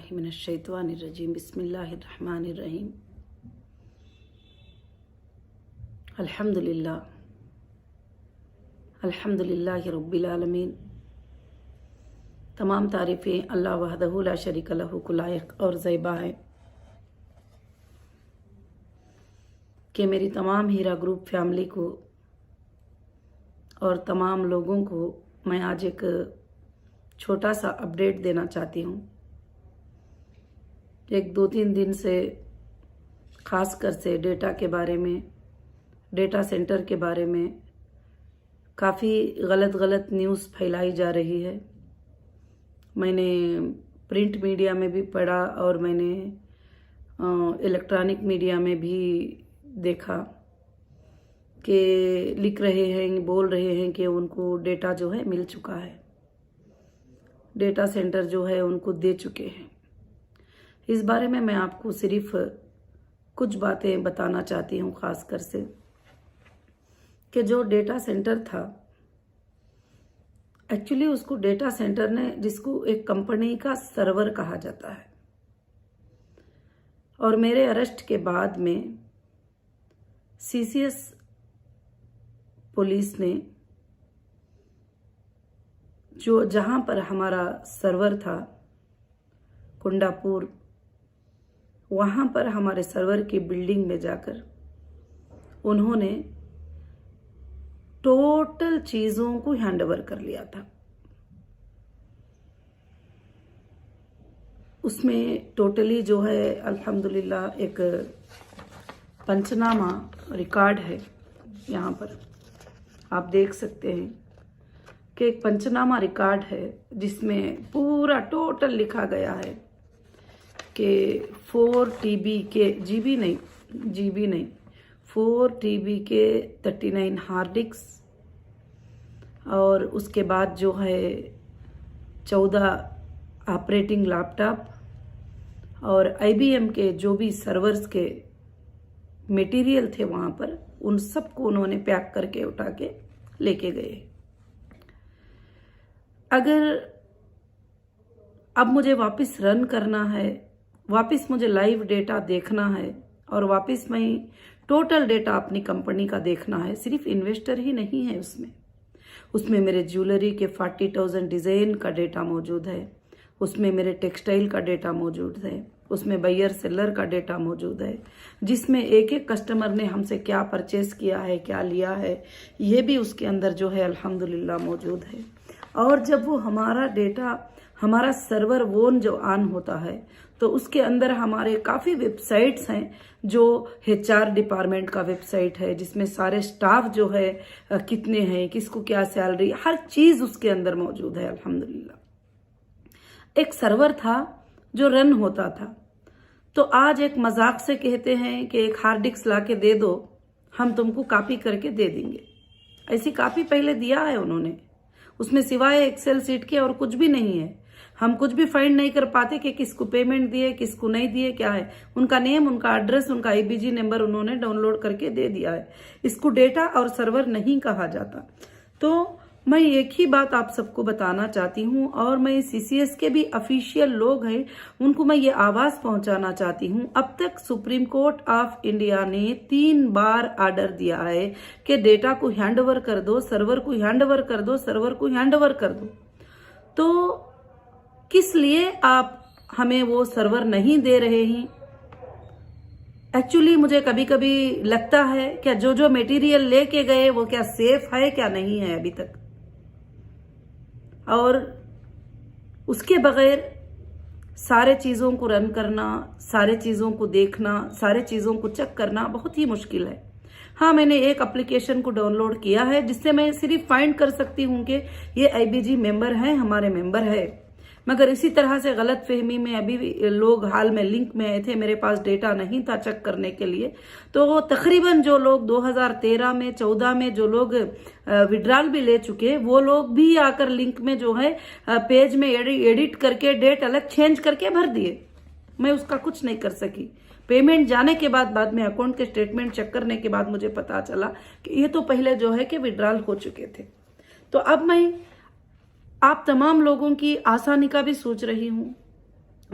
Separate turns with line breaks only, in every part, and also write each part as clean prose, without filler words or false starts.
बिस्मिल्लाहि मिनश्शैतानिर्रजीम बिस्मिल्लाहिर्रहमानिर्रहीम अल्हम्दुलिल्लाहि रब्बिल आलमीन। तमाम तारीफ़ें अल्लाह वहदहू ला शरीक लहू को लायक और ज़ैबा है कि मेरी तमाम हीरा ग्रुप फैमिली को और तमाम लोगों को मैं आज एक छोटा सा अपडेट देना चाहती हूँ। एक 2-3 दिन से ख़ासकर से डेटा के बारे में, डेटा सेंटर के बारे में काफ़ी गलत न्यूज़ फैलाई जा रही है। मैंने प्रिंट मीडिया में भी पढ़ा और मैंने इलेक्ट्रॉनिक मीडिया में भी देखा कि लिख रहे हैं, बोल रहे हैं कि उनको डेटा जो है मिल चुका है, डेटा सेंटर जो है उनको दे चुके हैं। इस बारे में मैं आपको सिर्फ कुछ बातें बताना चाहती हूँ, ख़ासकर से कि जो डेटा सेंटर था, एक्चुअली उसको डेटा सेंटर ने, जिसको एक कंपनी का सर्वर कहा जाता है, और मेरे अरेस्ट के बाद में सीसीएस पुलिस ने जहां पर हमारा सर्वर था कुंडापुर, वहां पर हमारे सर्वर की बिल्डिंग में जाकर उन्होंने टोटल चीजों को हैंडओवर कर लिया था। उसमें टोटली जो है अल्हम्दुलिल्लाह एक पंचनामा रिकॉर्ड है। यहाँ पर आप देख सकते हैं कि एक पंचनामा रिकॉर्ड है जिसमें पूरा टोटल लिखा गया है कि 4 TB के GB नहीं 4 TB के 39 हार्ड डिस्क और उसके बाद जो है 14 ऑपरेटिंग लैपटॉप और IBM के जो भी सर्वर्स के मटेरियल थे वहाँ पर, उन सबको उन्होंने पैक करके उठा के लेके गए। अगर अब मुझे वापस रन करना है, वापस मुझे लाइव डेटा देखना है और वापस मैं टोटल डेटा अपनी कंपनी का देखना है, सिर्फ इन्वेस्टर ही नहीं है उसमें मेरे ज्वेलरी के 40,000 डिज़ाइन का डेटा मौजूद है, उसमें मेरे टेक्सटाइल का डेटा मौजूद है, उसमें बायर सेलर का डेटा मौजूद है, जिसमें एक एक कस्टमर ने हमसे क्या परचेस किया है, क्या लिया है, ये भी उसके अंदर जो है अल्हम्दुलिल्लाह मौजूद है। और जब वो हमारा डेटा, हमारा सर्वर वोन जो ऑन होता है तो उसके अंदर हमारे काफ़ी वेबसाइट्स हैं, जो HR डिपार्टमेंट का वेबसाइट है जिसमें सारे स्टाफ जो है कितने हैं, किसको क्या सैलरी, हर चीज़ उसके अंदर मौजूद है अल्हम्दुलिल्लाह। एक सर्वर था जो रन होता था, तो आज एक मजाक से कहते हैं कि एक हार्ड डिस्क ला के दे दो, हम तुमको कॉपी करके दे देंगे। ऐसी कॉपी पहले दिया है उन्होंने, उसमें सिवाय एक्सेल सीट के और कुछ भी नहीं है। हम कुछ भी फाइंड नहीं कर पाते कि किसको पेमेंट दिए, किसको नहीं दिए, क्या है उनका नेम, उनका एड्रेस, उनका IBG नंबर उन्होंने डाउनलोड करके दे दिया है। इसको डेटा और सर्वर नहीं कहा जाता। तो मैं एक ही बात आप सबको बताना चाहती हूँ, और मैं CCS के भी ऑफिशियल लोग हैं उनको मैं ये आवाज पहुंचाना चाहती हूँ। अब तक सुप्रीम कोर्ट ऑफ इंडिया ने 3 बार ऑर्डर दिया है कि डेटा को हैंडओवर कर दो, सर्वर को हैंडओवर कर दो, सर्वर को हैंडओवर कर दो। तो किस लिए आप हमें वो सर्वर नहीं दे रहे हैं? एक्चुअली मुझे कभी कभी लगता है क्या जो मटेरियल लेके गए वो क्या सेफ है, क्या नहीं है अभी तक, और उसके बगैर सारे चीज़ों को रन करना, सारे चीज़ों को देखना, सारे चीज़ों को चेक करना बहुत ही मुश्किल है। हाँ, मैंने एक एप्लीकेशन को डाउनलोड किया है जिससे मैं सिर्फ फाइंड कर सकती हूँ कि ये IBG मेंबर है, हमारे मेंबर है। मगर इसी तरह से गलत फहमी में अभी भी लोग हाल में लिंक में आए थे, मेरे पास डेटा नहीं था चेक करने के लिए। तो तकरीबन जो लोग 2013 में 14 में जो लोग विड्रॉल भी ले चुके, वो लोग भी आकर लिंक में जो है पेज में एडिट करके डेट अलग चेंज करके भर दिए। मैं उसका कुछ नहीं कर सकी। पेमेंट जाने के बाद में अकाउंट के स्टेटमेंट चेक करने के बाद मुझे पता चला कि ये तो पहले जो है कि विड्रॉल हो चुके थे। तो अब मैं आप तमाम लोगों की आसानी का भी सोच रही हूँ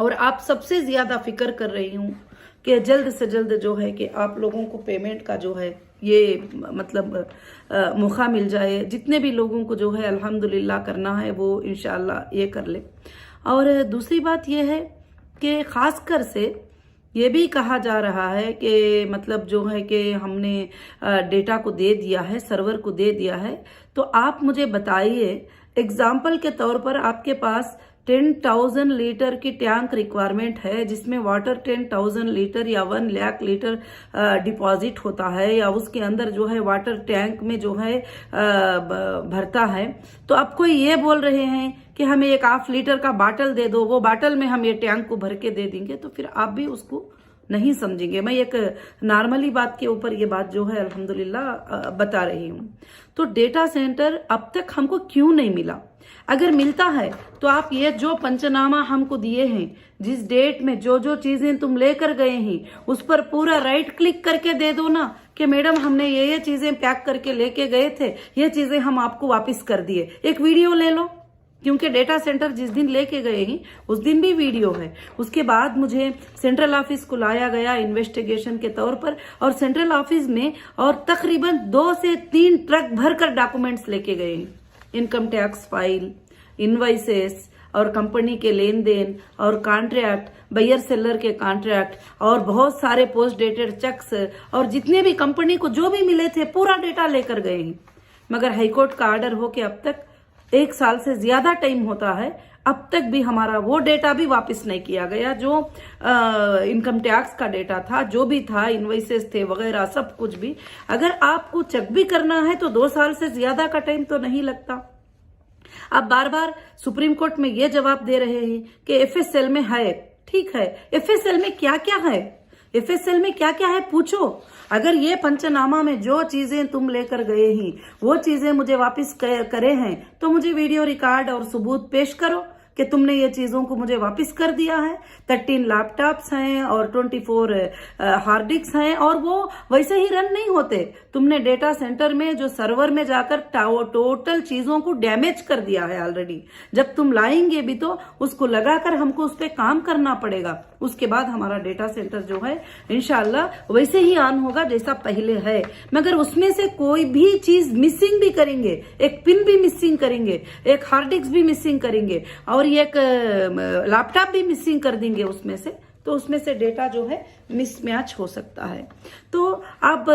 और आप सबसे ज्यादा फिक्र कर रही हूँ कि जल्द से जल्द जो है कि आप लोगों को पेमेंट का जो है ये मतलब मौका मिल जाए। जितने भी लोगों को जो है अल्हम्दुलिल्लाह करना है वो इंशाअल्लाह ये कर ले। और दूसरी बात ये है कि खासकर से ये भी कहा जा रहा है कि मतलब जो है कि हमने डेटा को दे दिया है, सर्वर को दे दिया है। तो आप मुझे बताइए, एग्जाम्पल के तौर पर आपके पास 10,000 लीटर की टैंक रिक्वायरमेंट है, जिसमें वाटर 10,000 लीटर या 1 लाख लीटर डिपॉजिट होता है, या उसके अंदर जो है वाटर टैंक में जो है भरता है। तो आप कोई ये बोल रहे हैं कि हमें एक ½ लीटर का बाटल दे दो, वो बाटल में हम ये टैंक को भर के दे देंगे, तो फिर आप भी उसको नहीं समझेंगे। मैं एक नॉर्मली बात के ऊपर ये बात जो है अल्हम्दुलिल्लाह बता रही हूँ। तो डेटा सेंटर अब तक हमको क्यों नहीं मिला? अगर मिलता है तो आप ये जो पंचनामा हमको दिए हैं, जिस डेट में जो जो चीजें तुम लेकर गए हैं, उस पर पूरा राइट क्लिक करके दे दो ना कि मैडम हमने ये चीजें पैक करके लेके गए थे, ये चीजें हम आपको वापस कर दिए। एक वीडियो ले लो, क्योंकि डेटा सेंटर जिस दिन लेके गए हैं उस दिन भी वीडियो है। उसके बाद मुझे सेंट्रल ऑफिस को लाया गया इन्वेस्टिगेशन के तौर पर, और सेंट्रल ऑफिस में और तकरीबन 2 से 3 ट्रक भरकर डॉक्यूमेंट्स लेके गए हैं। इनकम टैक्स फाइल, इनवाइसेस और कंपनी के लेन देन और कॉन्ट्रैक्ट, बायर सेलर के कॉन्ट्रैक्ट और बहुत सारे पोस्ट डेटेड चेक्स और जितने भी कंपनी को जो भी मिले थे पूरा डेटा लेकर गए हैं। मगर हाईकोर्ट का ऑर्डर हो के अब तक 1 साल से ज्यादा टाइम होता है, अब तक भी हमारा वो डेटा भी वापस नहीं किया गया जो इनकम टैक्स का डेटा था, जो भी था, इनवॉइसेस थे वगैरह सब कुछ भी। अगर आपको चेक भी करना है तो 2 साल से ज्यादा का टाइम तो नहीं लगता। आप बार बार सुप्रीम कोर्ट में ये जवाब दे रहे हैं कि एफएसएल में है। ठीक है, एफएसएल में क्या क्या है, एफएसएल में क्या क्या है पूछो। अगर ये पंचनामा में जो चीजें तुम लेकर गए हैं वो चीजें मुझे वापस करे हैं तो मुझे वीडियो रिकॉर्ड और सबूत पेश करो कि तुमने ये चीजों को मुझे वापस कर दिया है। 13 लैपटॉप्स हैं और 24 हार्ड डिस्क हैं, और वो वैसे ही रन नहीं होते। तुमने डेटा सेंटर में जो सर्वर में जाकर टोटल चीजों को डैमेज कर दिया है ऑलरेडी। जब तुम लाएंगे भी तो उसको लगाकर हमको उस पर काम करना पड़ेगा। उसके बाद हमारा डेटा सेंटर जो है इंशाल्लाह वैसे ही ऑन होगा जैसा पहले है। मगर उसमें से कोई भी चीज मिसिंग भी करेंगे, एक पिन भी मिसिंग करेंगे, एक हार्ड डिस्क भी मिसिंग करेंगे और एक लैपटॉप भी मिसिंग कर देंगे उसमें से, तो उसमें से डेटा जो है मिसमैच हो सकता है। तो अब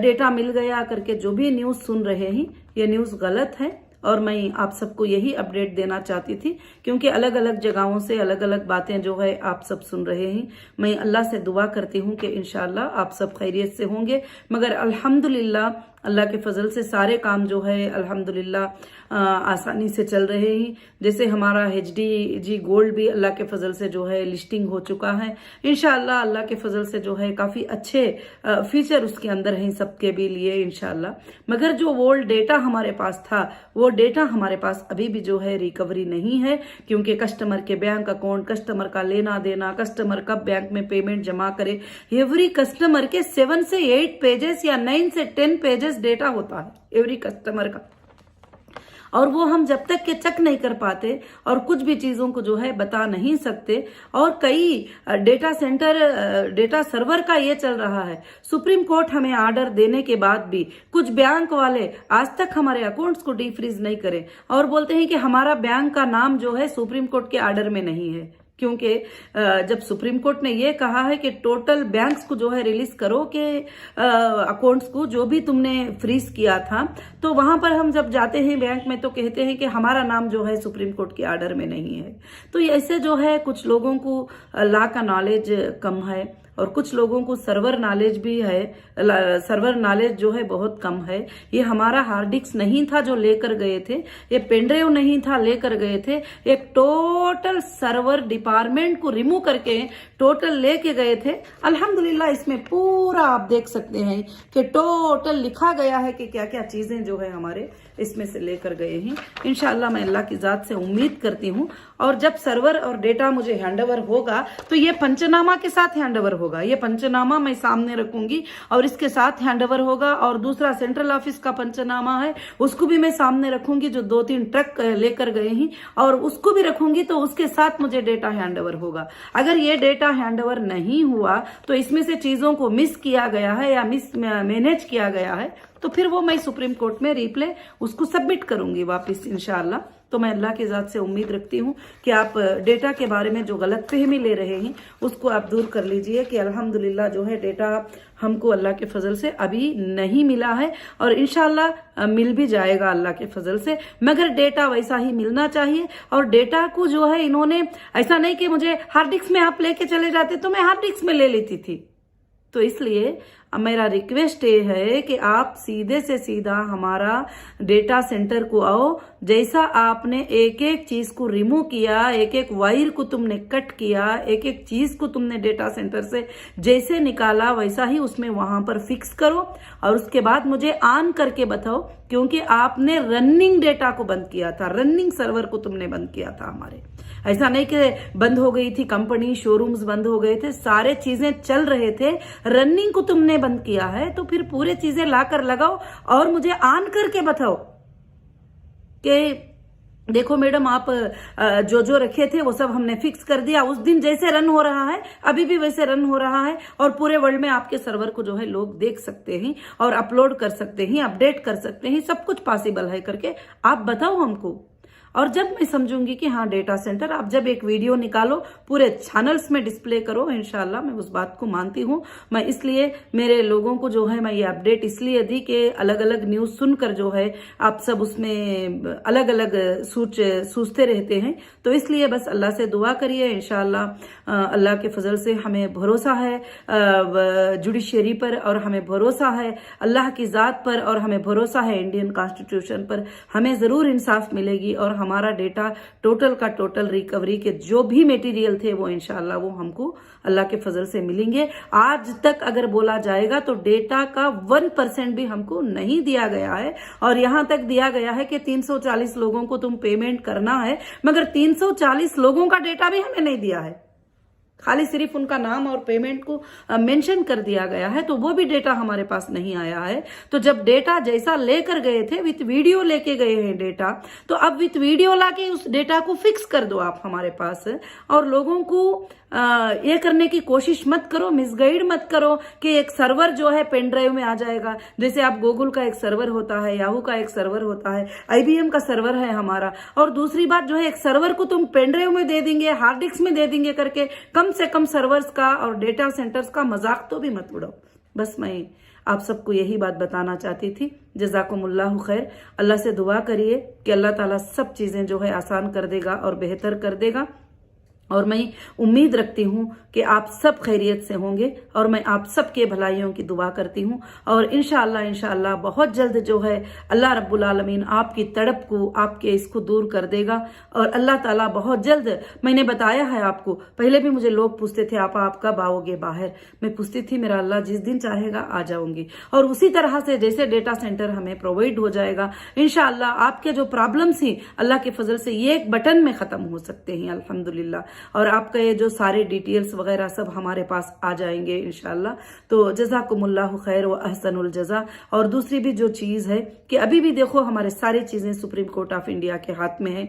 डेटा मिल गया करके जो भी न्यूज सुन रहे हैं ये न्यूज गलत है, और मैं आप सबको यही अपडेट देना चाहती थी, क्योंकि अलग अलग जगहों से अलग अलग बातें जो है आप सब सुन रहे हैं। मैं अल्लाह से दुआ करती हूँ कि इंशाल्लाह आप सब खैरियत से होंगे। मगर अल्हम्दुलिल्लाह अल्लाह के फजल से सारे काम जो है अल्हम्दुलिल्लाह आसानी से चल रहे हैं। जैसे हमारा HDG गोल्ड भी अल्लाह के फजल से जो है लिस्टिंग हो चुका है। इंशाल्लाह अल्लाह के फजल से जो है काफी अच्छे फीचर उसके अंदर हैं सबके भी लिए इंशाल्लाह। मगर जो ओल्ड डेटा हमारे पास था वो डेटा हमारे पास अभी भी जो है रिकवरी नहीं है, क्योंकि कस्टमर के बैंक अकाउंट, कस्टमर का लेना देना, कस्टमर कब बैंक में पेमेंट जमा करे, एवरी कस्टमर के 7 से 8 पेजेस या 9 से 10 पेजेस डेटा होता है एवरी कस्टमर का, और वो हम जब तक के चेक नहीं कर पाते और कुछ भी चीजों को जो है बता नहीं सकते। और कई डेटा सेंटर डेटा सर्वर का ये चल रहा है, सुप्रीम कोर्ट हमें ऑर्डर देने के बाद भी कुछ बैंक वाले आज तक हमारे अकाउंट्स को डीफ्रीज नहीं करे और बोलते हैं कि हमारा बैंक का नाम जो है सुप्रीम कोर्ट के ऑर्डर में नहीं है। क्योंकि जब सुप्रीम कोर्ट ने ये कहा है कि टोटल बैंक्स को जो है रिलीज करो के अकाउंट्स को जो भी तुमने फ्रीज किया था, तो वहां पर हम जब जाते हैं बैंक में तो कहते हैं कि हमारा नाम जो है सुप्रीम कोर्ट के ऑर्डर में नहीं है। तो ऐसे जो है कुछ लोगों को लॉ का नॉलेज कम है और कुछ लोगों को सर्वर नॉलेज भी है, सर्वर नॉलेज जो है बहुत कम है। ये हमारा हार्ड डिस्क नहीं था जो लेकर गए थे, ये पेनड्राइव नहीं था लेकर गए थे, एक टोटल सर्वर डिपार्टमेंट को रिमूव करके टोटल लेके गए थे। अल्हम्दुलिल्लाह इसमें पूरा आप देख सकते हैं कि टोटल लिखा गया है कि क्या क्या चीजें जो है हमारे इसमें से लेकर गए हैं। इंशाल्लाह मैं अल्लाह की ज़ात से उम्मीद करती हूँ। और जब सर्वर और डेटा मुझे हैंडओवर होगा तो ये पंचनामा के साथ हैंडओवर होगा। ये पंचनामा मैं सामने रखूंगी और इसके साथ हैंडओवर होगा। और दूसरा सेंट्रल ऑफिस का पंचनामा है, उसको भी मैं सामने रखूंगी, जो 2-3 ट्रक लेकर गए हैं, और उसको भी रखूंगी, तो उसके साथ मुझे डेटा हैंडओवर होगा। अगर ये डेटा हैंडओवर नहीं हुआ तो इसमें से चीजों को मिस किया गया है या मिस मैनेज किया गया है, तो फिर वो मैं सुप्रीम कोर्ट में रिप्ले उसको सबमिट करूंगी वापस इंशाल्लाह। तो मैं अल्लाह की ज़ात से उम्मीद रखती हूँ कि आप डेटा के बारे में जो गलतफहमी ले रहे हैं उसको आप दूर कर लीजिए कि अल्हम्दुलिल्लाह जो है डेटा हमको अल्लाह के फजल से अभी नहीं मिला है और इंशाल्लाह मिल भी जाएगा अल्लाह के फजल से, मगर डेटा वैसा ही मिलना चाहिए। और डेटा को जो है इन्होंने ऐसा नहीं कि मुझे हार्ड डिस्क में आप लेके चले जाते तो मैं हार्ड डिस्क में ले लेती थी। तो इसलिए मेरा रिक्वेस्ट ये है कि आप सीधे से सीधा हमारा डेटा सेंटर को आओ। जैसा आपने एक एक चीज को रिमूव किया, एक एक वायर को तुमने कट किया, एक एक चीज को तुमने डेटा सेंटर से जैसे निकाला वैसा ही उसमें वहां पर फिक्स करो और उसके बाद मुझे ऑन करके बताओ, क्योंकि आपने रनिंग डेटा को बंद किया था, रनिंग सर्वर को तुमने बंद किया था हमारे। ऐसा नहीं कि बंद हो गई थी कंपनी, शोरूम्स बंद हो गए थे, सारे चीजें चल रहे थे, रनिंग को तुमने बंद किया है। तो फिर पूरे चीजें लाकर लगाओ और मुझे ऑन करके बताओ कि देखो मैडम आप जो जो रखे थे वो सब हमने फिक्स कर दिया। उस दिन जैसे रन हो रहा है अभी भी वैसे रन हो रहा है और पूरे वर्ल्ड में आपके सर्वर को जो है लोग देख सकते हैं और अपलोड कर सकते हैं, अपडेट कर सकते हैं, सब कुछ पॉसिबल है करके आप बताओ हमको। और जब मैं समझूंगी कि हाँ डेटा सेंटर, आप जब एक वीडियो निकालो पूरे चैनल्स में डिस्प्ले करो, इंशाल्लाह मैं उस बात को मानती हूँ। मैं इसलिए मेरे लोगों को जो है मैं ये अपडेट इसलिए दी कि अलग अलग न्यूज सुनकर जो है आप सब उसमें अलग अलग सोचते रहते हैं। तो इसलिए बस अल्लाह से दुआ करिए, इंशाल्लाह अल्लाह के फजल से हमें भरोसा है जुडिशरी पर और हमें भरोसा है अल्लाह की ज़ात पर और हमें भरोसा है इंडियन कॉन्स्टिट्यूशन पर। हमें ज़रूर इंसाफ मिलेगी और हमारा डेटा टोटल का टोटल रिकवरी के जो भी मटेरियल थे वो इंशाल्लाह वो हमको अल्लाह के फजल से मिलेंगे। आज तक अगर बोला जाएगा तो डेटा का 1% भी हमको नहीं दिया गया है और यहां तक दिया गया है कि 340 लोगों को तुम पेमेंट करना है, मगर 340 लोगों का डेटा भी हमें नहीं दिया है, खाली सिर्फ उनका नाम और पेमेंट को मेंशन कर दिया गया है, तो वो भी डेटा हमारे पास नहीं आया है। तो जब डेटा जैसा लेकर गए थे विथ वीडियो लेके गए हैं डेटा, तो अब विथ वीडियो लाके उस डेटा को फिक्स कर दो आप हमारे पास। और लोगों को ये करने की कोशिश मत करो, मिसगाइड मत करो कि एक सर्वर जो है पेन ड्राइव में आ जाएगा। जैसे आप गूगल का एक सर्वर होता है, याहू का एक सर्वर होता है, IBM का सर्वर है हमारा, और दूसरी बात जो है एक सर्वर को तुम पेन ड्राइव में दे देंगे, हार्ड डिस्क में दे देंगे करके कम से कम सर्वर्स का और डेटा सेंटर्स का मजाक तो भी मत उड़ाओ। बस मैं आप सबको यही बात बताना चाहती थी। जज़ाकुमुल्लाहु खैर। अल्लाह से दुआ करिए कि अल्लाह ताला सब चीजें जो है आसान कर देगा और बेहतर कर देगा। और मैं उम्मीद रखती हूँ कि आप सब खैरियत से होंगे और मैं आप सबके भलाइयों की दुआ करती हूँ। और इंशाअल्लाह बहुत जल्द जो है अल्लाह रब्बुल आलमीन आपकी तड़प को, आपके इसको दूर कर देगा। और अल्लाह ताला बहुत जल्द, मैंने बताया है आपको, पहले भी मुझे लोग पूछते थे आप कब आओगे बाहर, मैं पूछती थी मेरा अल्लाह जिस दिन चाहेगा आ जाऊंगी। और उसी तरह से जैसे डेटा सेंटर हमें प्रोवाइड हो जाएगा इंशाअल्लाह आपके जो प्रॉब्लम्स हैं अल्लाह के फजल से ये एक बटन में खत्म हो सकते हैं अल्हम्दुलिल्लाह। और आपका ये जो सारे डिटेल्स वगैरह सब हमारे पास आ जाएंगे इंशाल्लाह। तो जज़ाकुमुल्लाहु खैर व अहसनुल जज़ा। और दूसरी भी जो चीज़ है कि अभी भी देखो हमारे सारी चीज़ें सुप्रीम कोर्ट ऑफ इंडिया के हाथ में है।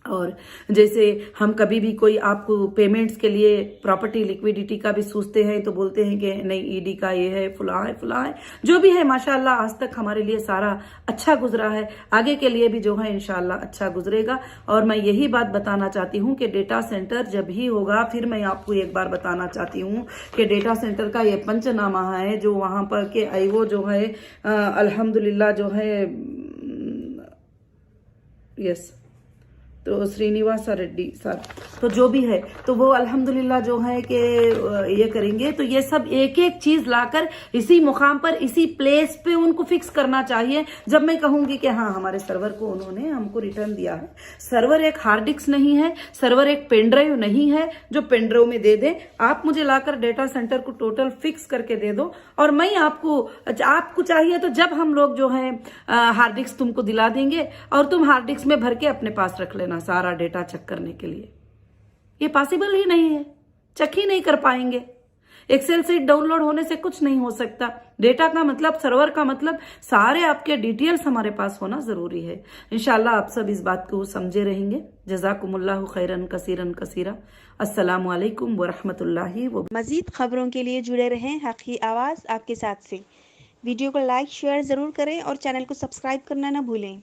और जैसे हम कभी भी कोई आपको पेमेंट्स के लिए प्रॉपर्टी लिक्विडिटी का भी सोचते हैं तो बोलते हैं कि नहीं ED का ये है, फुला है, जो भी है माशाल्लाह आज तक हमारे लिए सारा अच्छा गुजरा है, आगे के लिए भी जो है इंशाल्लाह अच्छा गुजरेगा। और मैं यही बात बताना चाहती हूँ कि डेटा सेंटर जब ही होगा, फिर मैं आपको एक बार बताना चाहती हूँ कि डेटा सेंटर का ये पंचनामा है जो वहां पर के IO जो है अल्हम्दुलिल्लाह जो है यस तो श्रीनिवास रेड्डी सर, तो जो भी है तो वो अल्हम्दुलिल्लाह जो है कि ये करेंगे। तो ये सब एक एक चीज लाकर इसी मुकाम पर, इसी प्लेस पे उनको फिक्स करना चाहिए। जब मैं कहूंगी कि हाँ हमारे सर्वर को उन्होंने हमको रिटर्न दिया है, सर्वर एक हार्ड डिस्क नहीं है, सर्वर एक पेन ड्राइव नहीं है जो पेन ड्राइव में दे दे। आप मुझे लाकर डेटा सेंटर को टोटल फिक्स करके दे दो, और मैं आपको चाहिए तो जब हम लोग जो है हार्ड डिस्क तुमको दिला देंगे, और तुम हार्ड डिस्क में भर के अपने पास रख लेना सारा डेटा चेक करने के लिए। ये पॉसिबल ही नहीं है, चेक ही नहीं कर पाएंगे। एक्सेल सीट डाउनलोड होने से कुछ नहीं हो सकता। डेटा का मतलब, सर्वर का मतलब सारे आपके डिटेल्स हमारे पास होना जरूरी है। इंशाल्लाह आप सब इस बात को समझे रहेंगे। जज़ाकुमुल्लाहु खैरन कसीरन कसीरा। अस्सलामु अलैकुम व रहमतुल्लाहि व।
मजीद खबरों के लिए जुड़े रहें हक़ की आवाज़ आपके साथ से। वीडियो को लाइक शेयर ज़रूर करें और चैनल को सब्सक्राइब करना ना भूलें।